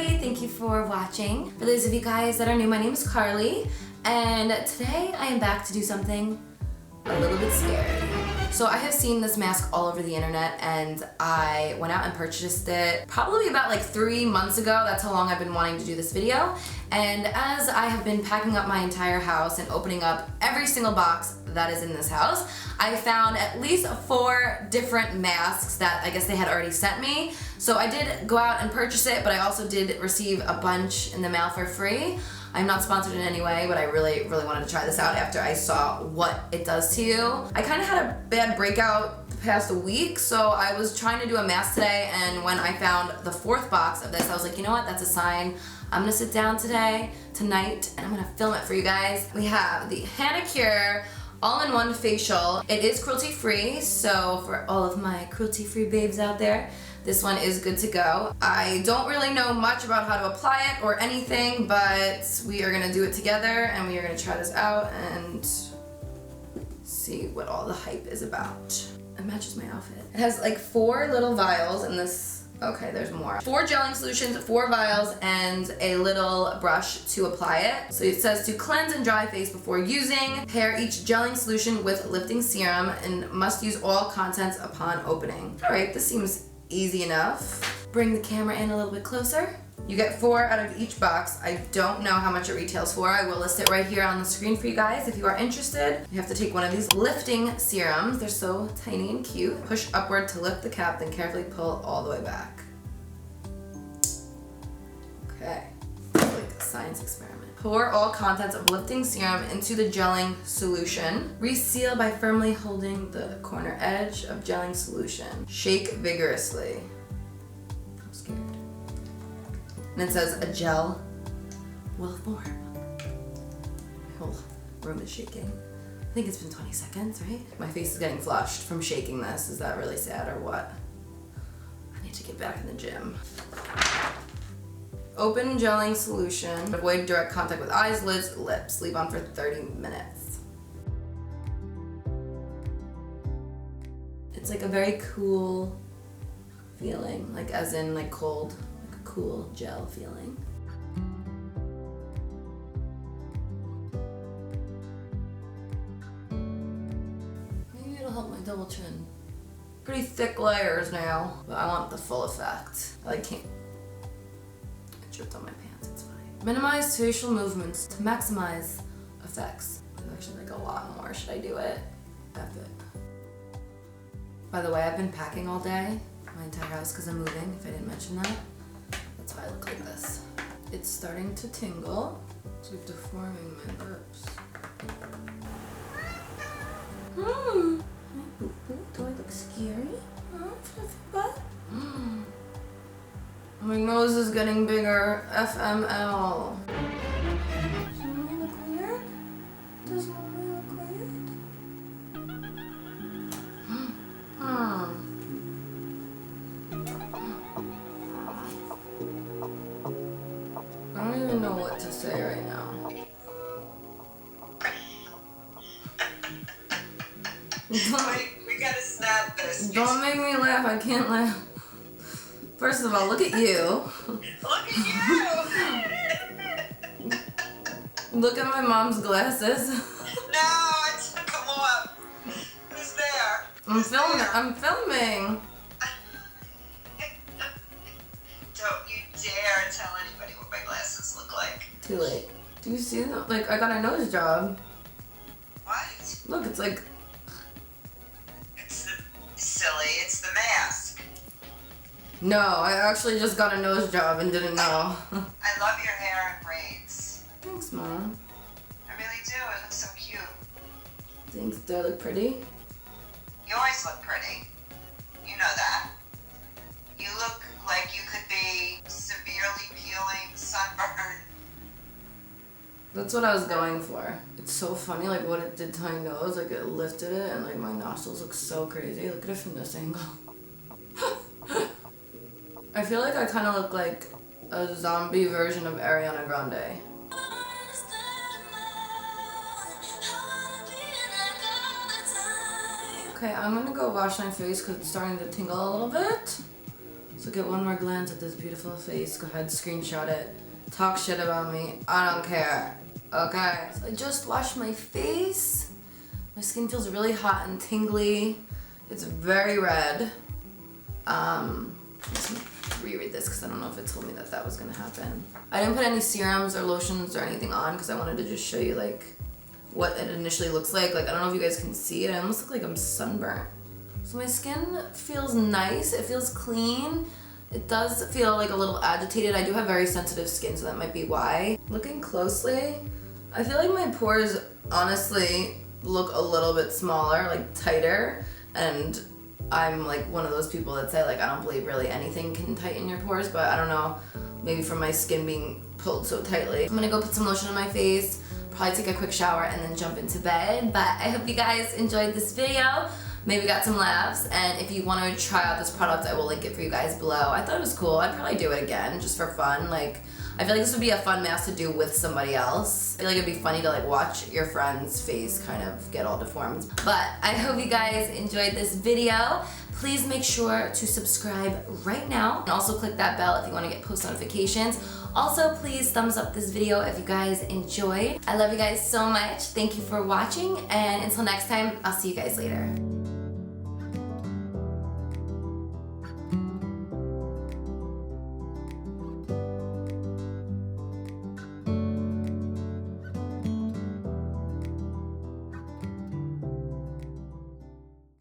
everybody, thank you for watching. For those of you guys that are new, my name is Carli, and today I am back to do something a little bit scary. So I have seen this mask all over the internet, and I went out and purchased it probably about like 3 months ago. That's how long I've been wanting to do this video. And as I have been packing up my entire house and opening up every single box that is in this house, I found at least 4 different masks that I guess they had already sent me. So I did go out and purchase it, but I also did receive a bunch in the mail for free. I'm not sponsored in any way, but I really wanted to try this out after I saw what it does to you. I kind of had a bad breakout the past week, so I was trying to do a mask today, and when I found the 4th box of this, I was like, you know what, that's a sign. I'm gonna sit down tonight, and I'm gonna film it for you guys. We have the HANACURE all-in-one facial. It is cruelty-free, so for all of my cruelty-free babes out there, this one is good to go. I don't really know much about how to apply it or anything, but we are gonna do it together and we are gonna try this out and see what all the hype is about. It matches my outfit. It has like 4 little vials in this. Okay, there's more. 4 gelling solutions, 4 vials, and a little brush to apply it. So it says to cleanse and dry face before using. Pair each gelling solution with lifting serum and must use all contents upon opening. All right, this seems easy enough. Bring the camera in a little bit closer. You get 4 out of each box. I don't know how much it retails for. I will list it right here on the screen for you guys if you are interested. You have to take one of these lifting serums. They're so tiny and cute. Push upward to lift the cap, then carefully pull all the way back. Okay, it's like a science experiment. Pour all contents of lifting serum into the gelling solution. Reseal by firmly holding the corner edge of gelling solution. Shake vigorously. I'm scared. And it says a gel will form. My whole room is shaking. I think it's been 20 seconds, right? My face is getting flushed from shaking this. Is that really sad or what? I need to get back in the gym. Open gelling solution. Avoid direct contact with eyes, lids, lips. Leave on for 30 minutes. It's like a very cool feeling, like as in like cold, like a cool gel feeling. Maybe it'll help my double chin. Pretty thick layers now, but I want the full effect. I can't. Dripped on my pants, it's fine. Minimize facial movements to maximize effects. There's actually like a lot more. Should I do it? F it. By the way, I've been packing all day, my entire house, because I'm moving, if I didn't mention that. That's why I look like this. It's starting to tingle. It's like deforming my lips. Do I look scary? My nose is getting bigger. FML. Does mommy look weird? Does mommy look weird? I don't even know what to say right now. We gotta snap this. Don't make me laugh. I can't laugh. First of all, look at you. Look at you! Look at my mom's glasses. No, I took them off. Who's there? I'm filming. Don't you dare tell anybody what my glasses look like. Too late. Do you see them? Like, I got a nose job. What? Look, it's like... It's silly. It's the mask. No, I actually just got a nose job and didn't know. I love your hair and braids. Thanks, Mom. I really do. It looks so cute. Thanks. Do I look pretty? You always look pretty. You know that. You look like you could be severely peeling sunburn. That's what I was going for. It's so funny, like what it did to my nose. Like it lifted it, and like my nostrils look so crazy. Look at it from this angle. I feel like I kind of look like a zombie version of Ariana Grande. Okay, I'm gonna go wash my face because it's starting to tingle a little bit. So get one more glance at this beautiful face. Go ahead, screenshot it. Talk shit about me. I don't care. Okay. So I just washed my face. My skin feels really hot and tingly. It's very red. Let's reread this because I don't know if it told me that that was gonna happen. I didn't put any serums or lotions or anything on because I wanted to just show you like what it initially looks like. Like I don't know if you guys can see it. I almost look like I'm sunburnt. So my skin feels nice. It feels clean. It does feel like a little agitated. I do have very sensitive skin, so that might be why. Looking closely, I feel like my pores honestly look a little bit smaller, like tighter, and I'm like one of those people that say like I don't believe really anything can tighten your pores, but I don't know, maybe from my skin being pulled so tightly. I'm gonna go put some lotion on my face, probably take a quick shower and then jump into bed. But I hope you guys enjoyed this video. Maybe got some laughs, and if you want to try out this product, I will link it for you guys below. I thought it was cool. I'd probably do it again just for fun. Like, I feel like this would be a fun mask to do with somebody else. I feel like it'd be funny to like watch your friend's face kind of get all deformed. But I hope you guys enjoyed this video. Please make sure to subscribe right now and also click that bell if you want to get post notifications. Also, please thumbs up this video if you guys enjoyed. I love you guys so much. Thank you for watching, and until next time, I'll see you guys later.